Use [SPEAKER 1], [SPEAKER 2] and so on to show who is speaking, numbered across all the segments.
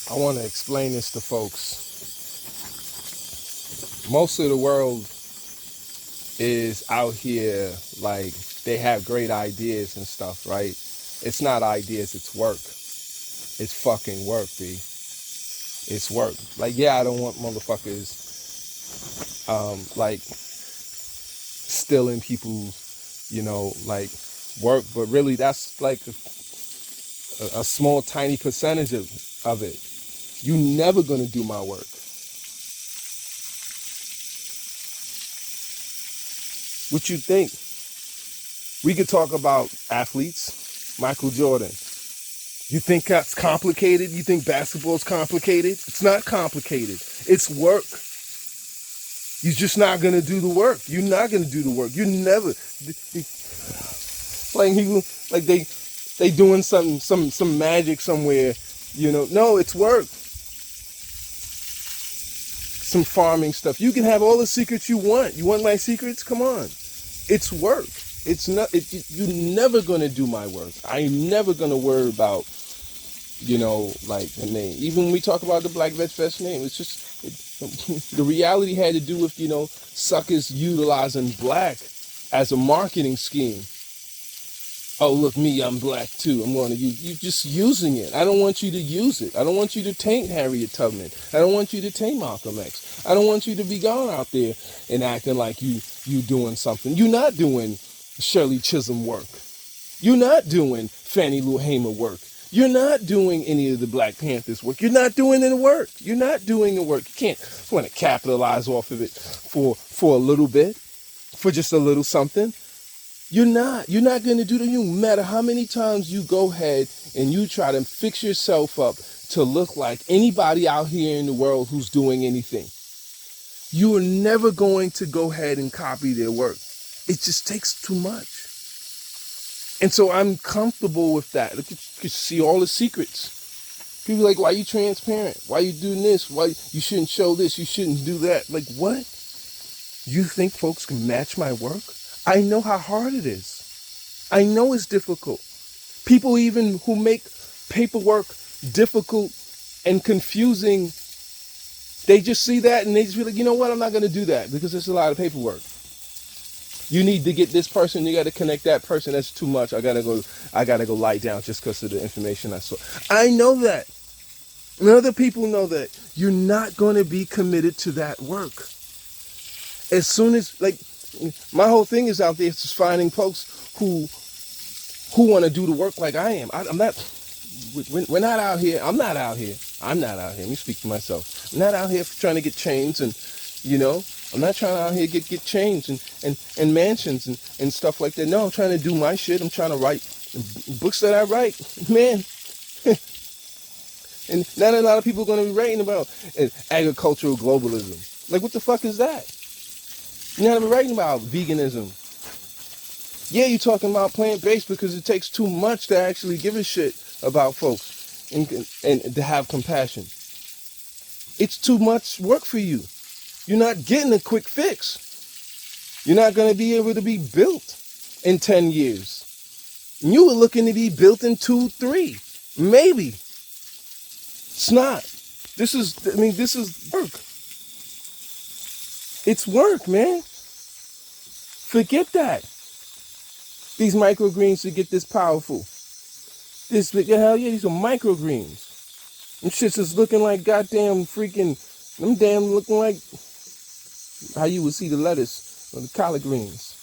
[SPEAKER 1] I want to explain this to folks. Most of the world is out here like they have great ideas and stuff, right? It's not ideas, it's work. It's fucking work, B. It's work. Like, yeah, I don't want motherfuckers like stealing people's, like work, but really that's like a small, tiny percentage of it. You never gonna do my work. What you think? We could talk about athletes. Michael Jordan. You think that's complicated? You think basketball's complicated? It's not complicated. It's work. You're just not gonna do the work. You're not gonna do the work. You never. Like they doing some magic somewhere. No, it's work. Some farming stuff. You can have all the secrets you want. You want my secrets? Come on. It's work. It's not. You're never gonna do my work. I'm never gonna worry about, like the name. Even when we talk about the Black Veg Fest name, it's just the reality had to do with suckers utilizing black as a marketing scheme. Oh, look me, I'm black too. I'm going to use. You're just using it. I don't want you to use it. I don't want you to taint Harriet Tubman. I don't want you to taint Malcolm X. I don't want you to be gone out there and acting like you doing something. You're not doing Shirley Chisholm work. You're not doing Fannie Lou Hamer work. You're not doing any of the Black Panthers work. You're not doing any work. You're not doing the work. You can't want to capitalize off of it for a little bit, for just a little something. You're not going to do that. No matter how many times you go ahead and you try to fix yourself up to look like anybody out here in the world who's doing anything. You are never going to go ahead and copy their work. It just takes too much. And so I'm comfortable with that. Look, you can see all the secrets. People are like, why are you transparent? Why are you doing this? Why you shouldn't show this? You shouldn't do that. Like, what? You think folks can match my work? I know how hard it is. I know it's difficult. People even who make paperwork difficult and confusing, they just see that and they just be like, you know what? I'm not going to do that because there's a lot of paperwork. You need to get this person. You got to connect that person. That's too much. I gotta go lie down just because of the information I saw. I know that. And other people know that. You're not going to be committed to that work. As soon as, like, my whole thing is out there just finding folks who want to do the work like I am. I'm not. We're not out here. I'm not out here. Let me speak for myself. I'm not out here trying to get chains and, I'm not trying to out here get chains and mansions and stuff like that. No, I'm trying to do my shit. I'm trying to write books that I write, man. And not a lot of people are going to be writing about agricultural globalism. Like, what the fuck is that? You're not even writing about veganism. Yeah, you're talking about plant-based because it takes too much to actually give a shit about folks and to have compassion. It's too much work for you. You're not getting a quick fix. You're not going to be able to be built in 10 years. You were looking to be built in 2, 3, maybe. It's not. This is work. It's work, man. Forget that. These microgreens to get this powerful. Hell yeah, these are microgreens. Them shits is looking like goddamn freaking, them damn looking like how you would see the lettuce or the collard greens.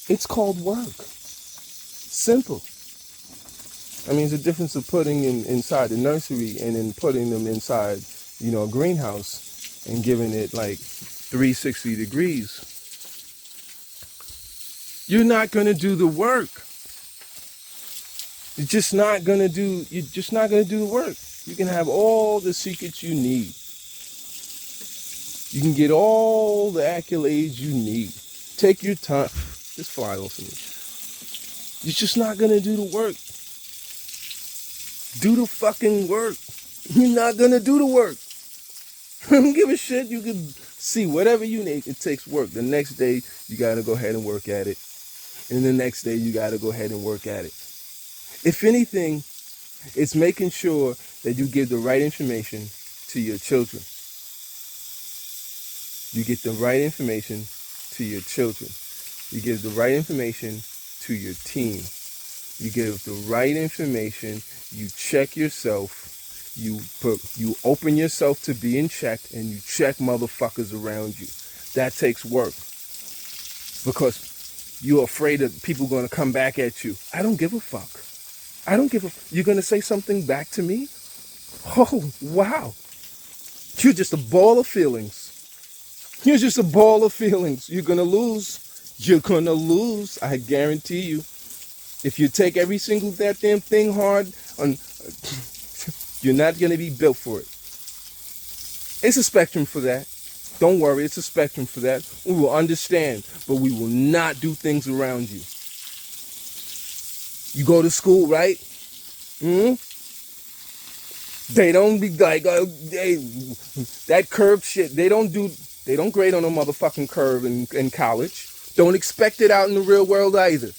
[SPEAKER 1] It's called work. Simple. I mean, it's the difference of putting inside the nursery and then putting them inside, a greenhouse and giving it like 360 degrees. You're not going to do the work. You're just not going to do the work. You can have all the secrets you need. You can get all the accolades you need. Take your time. Just fly off of me. You're just not going to do the work. Do the fucking work. You're not going to do the work. I don't give a shit. You can see whatever you need. It takes work. The next day, you got to go ahead and work at it. And the next day, you got to go ahead and work at it. If anything, it's making sure that you give the right information to your children. You get the right information to your children. You give the right information to your team. You give the right information. You check yourself. You open yourself to being checked, and you check motherfuckers around you. That takes work, because you're afraid that people are going to come back at you. I don't give a fuck. I don't give a... You're going to say something back to me? Oh, wow. You're just a ball of feelings. You're just a ball of feelings. You're going to lose. You're going to lose. I guarantee you. If you take every single goddamn thing hard, you're not going to be built for it. It's a spectrum for that. Don't worry, it's a spectrum for that. We will understand, but we will not do things around you. You go to school, right? They don't be like, that curve shit. They don't grade on a motherfucking curve in college. Don't expect it out in the real world either.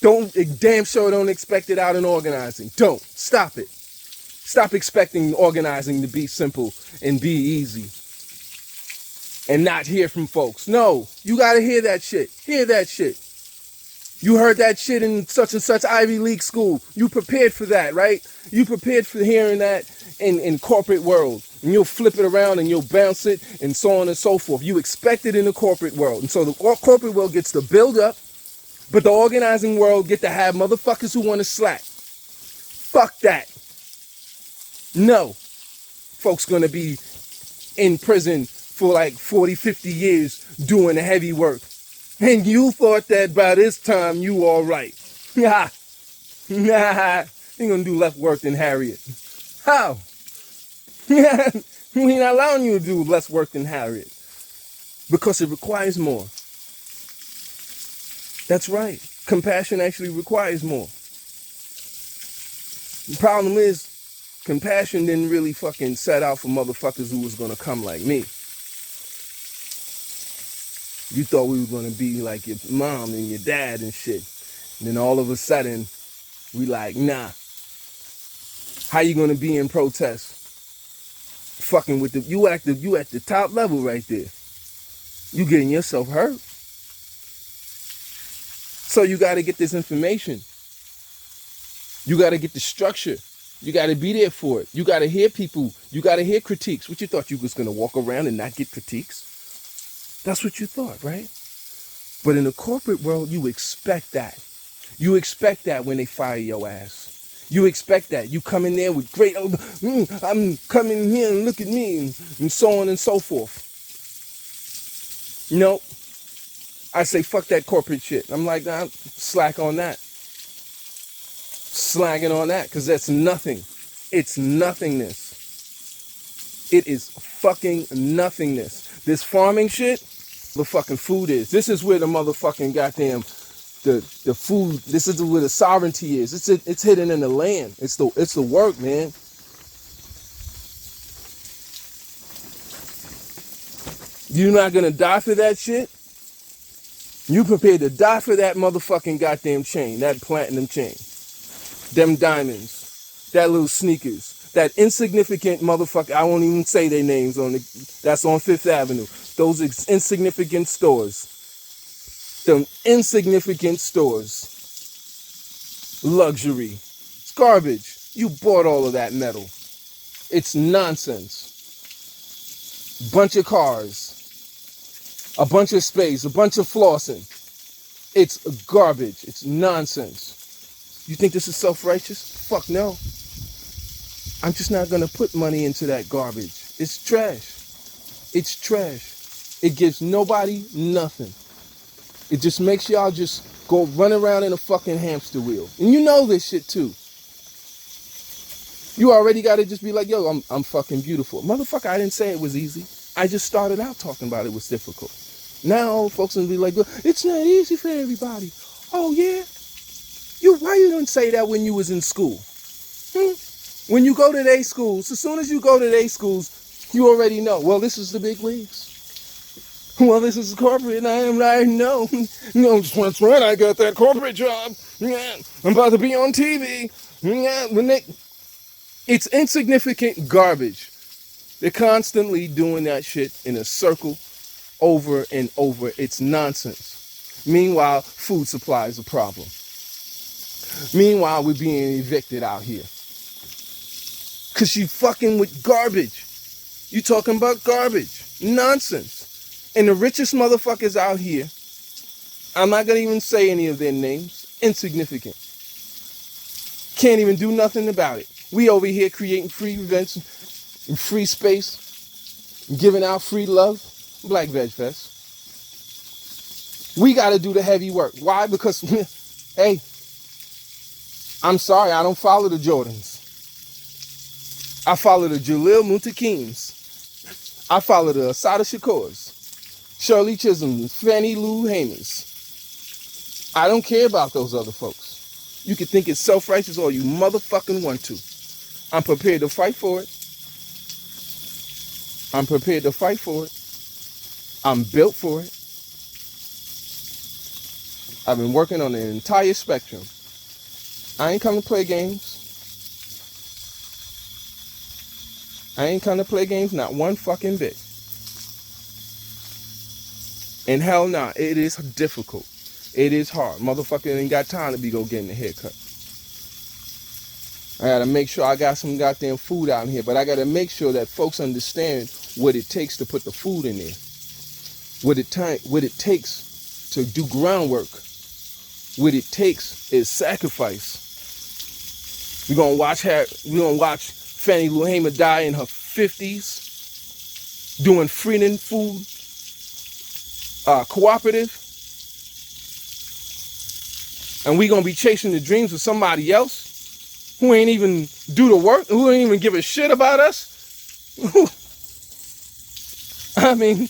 [SPEAKER 1] Damn sure don't expect it out in organizing. Don't. Stop it. Stop expecting organizing to be simple and be easy and not hear from folks. No, you got to hear that shit. Hear that shit. You heard that shit in such and such Ivy League school. You prepared for that, right? You prepared for hearing that in corporate world. And you'll flip it around and you'll bounce it and so on and so forth. You expect it in the corporate world. And so the corporate world gets to build up, but the organizing world get to have motherfuckers who want to slack. Fuck that. No. Folks gonna be in prison for like 40, 50 years doing the heavy work. And you thought that by this time you all right. Nah. Nah. You're gonna do less work than Harriet. How? Yeah. We're not allowing you to do less work than Harriet. Because it requires more. That's right. Compassion actually requires more. The problem is, compassion didn't really fucking set out for motherfuckers who was gonna come like me. You thought we were gonna be like your mom and your dad and shit. And then all of a sudden, we like, nah. How you gonna be in protest? Fucking with you at the top level right there. You getting yourself hurt. So you gotta get this information. You gotta get the structure. You gotta be there for it. You gotta hear people. You gotta hear critiques. What you thought you was gonna walk around and not get critiques? That's what you thought, right? But in the corporate world, you expect that. You expect that when they fire your ass. You expect that. You come in there with great, I'm coming here and look at me, and so on and so forth. Nope. I say, fuck that corporate shit. I'm like, nah, slack on that. Slagging on that, because that's nothing. It's nothingness. It is fucking nothingness. This farming shit, the fucking food is. This is where the motherfucking goddamn, the food, this is where the sovereignty is. It's hidden in the land. It's the work, man. You're not gonna die for that shit? You prepared to die for that motherfucking goddamn chain, that platinum chain. Them diamonds, that little sneakers, that insignificant motherfucker, I won't even say their names that's on Fifth Avenue. Those insignificant stores. Them insignificant stores. Luxury. It's garbage. You bought all of that metal. It's nonsense. Bunch of cars. A bunch of space, a bunch of flossing. It's garbage. It's nonsense. You think this is self-righteous? Fuck no. I'm just not going to put money into that garbage. It's trash. It's trash. It gives nobody nothing. It just makes y'all just go run around in a fucking hamster wheel. And you know this shit too. You already got to just be like, yo, I'm fucking beautiful. Motherfucker, I didn't say it was easy. I just started out talking about it was difficult. Now folks will be like, it's not easy for everybody. Oh yeah? Why you didn't say that when you was in school? When you go to their schools, as soon as you go to their schools, you already know, well, this is the big leagues. Well, this is corporate, and I know. That's right, I got that corporate job. Yeah, I'm about to be on TV. Yeah, It's insignificant garbage. They're constantly doing that shit in a circle over and over. It's nonsense. Meanwhile, food supply is a problem. Meanwhile, we're being evicted out here. Because you fucking with garbage. You talking about garbage. Nonsense. And the richest motherfuckers out here, I'm not going to even say any of their names, insignificant. Can't even do nothing about it. We over here creating free events, free space, giving out free love. Black Veg Fest. We got to do the heavy work. Why? Because, hey, I'm sorry, I don't follow the Jordans. I follow the Jalil Muntakims. I follow the Asada Shakors, Shirley Chisholm, Fannie Lou Hamers. I don't care about those other folks. You can think it's self-righteous all you motherfucking want to. I'm prepared to fight for it. I'm prepared to fight for it. I'm built for it. I've been working on the entire spectrum. I ain't come to play games. I ain't come to play games, not one fucking bit. And hell nah, it is difficult. It is hard. Motherfucker ain't got time to be go getting a haircut. I gotta make sure I got some goddamn food out here, but I gotta make sure that folks understand what it takes to put the food in there. What it takes to do groundwork. What it takes is sacrifice. We're gonna watch Fannie Lou Hamer die in her 50s, doing freedom food cooperative. And we're gonna be chasing the dreams of somebody else who ain't even do the work, who ain't even give a shit about us. I mean,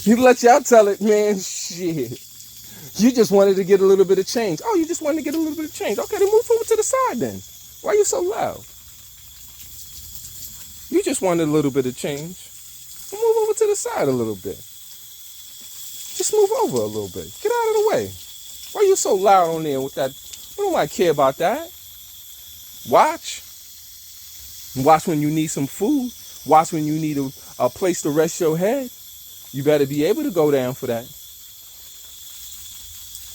[SPEAKER 1] you let y'all tell it, man. Shit. You just wanted to get a little bit of change. Oh, you just wanted to get a little bit of change. Okay, then move over to the side then. Why are you so loud? You just wanted a little bit of change. Move over to the side a little bit. Just move over a little bit. Get out of the way. Why are you so loud on there with that? We don't like care about that. Watch. Watch when you need some food. Watch when you need a place to rest your head. You better be able to go down for that.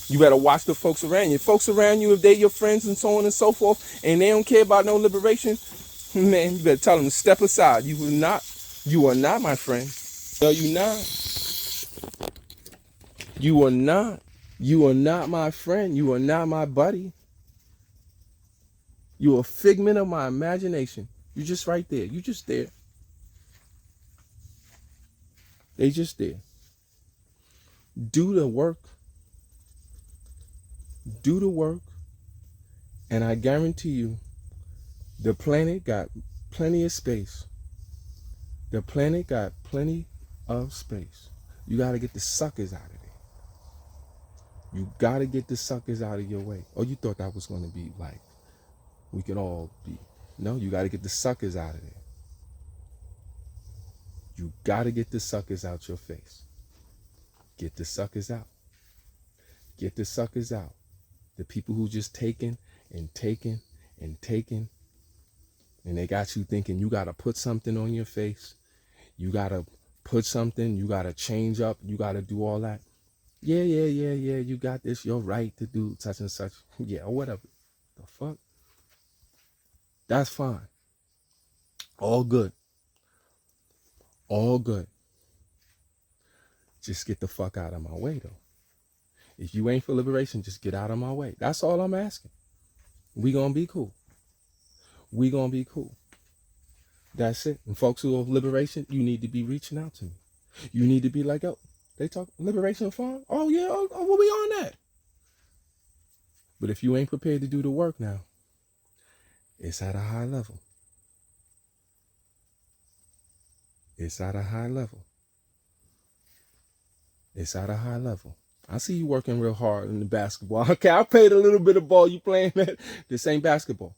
[SPEAKER 1] You better watch the folks around you. Folks around you, if they're your friends and so on and so forth, and they don't care about no liberation, man, you better tell them to step aside. You are not my friend. No, you're not. You are not. You are not my friend. You are not my buddy. You're a figment of my imagination. You're just right there. You're just there. They just there. Do the work. Do the work. And I guarantee you, the planet got plenty of space. The planet got plenty of space. You got to get the suckers out of there. You got to get the suckers out of your way. Oh, you thought that was going to be like, we could all be. No, you got to get the suckers out of there. You got to get the suckers out your face. Get the suckers out. Get the suckers out. The people who just taking and taking and taking, and they got you thinking you got to put something on your face. You got to put something. You got to change up. You got to do all that. Yeah. You got this. You're right to do such and such. Yeah, or whatever. The fuck? That's fine. All good. All good. Just get the fuck out of my way, though. If you ain't for liberation, just get out of my way. That's all I'm asking. We gonna be cool. We gonna be cool. That's it. And folks who are liberation, you need to be reaching out to me. You need to be like, oh, they talk liberation farm? Oh, yeah, oh, we'll be on that. But if you ain't prepared to do the work now, it's at a high level. It's at a high level. It's at a high level. I see you working real hard in the basketball. Okay, I paid a little bit of ball you playing that. This ain't basketball.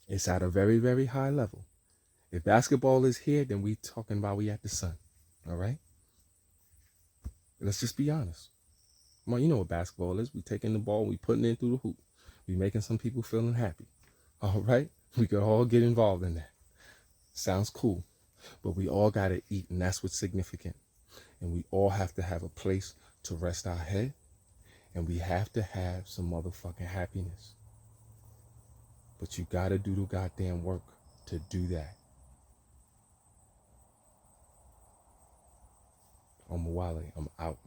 [SPEAKER 1] It's at a very, very high level. If basketball is here, then we talking about we at the sun. All right? Let's just be honest. Well, you know what basketball is. We taking the ball, we putting it through the hoop. be making some people feeling happy. All right? We could all get involved in that. Sounds cool. But we all got to eat, and that's what's significant. And we all have to have a place to rest our head, and we have to have some motherfucking happiness. But you got to do the goddamn work to do that. I'm Wale. I'm out.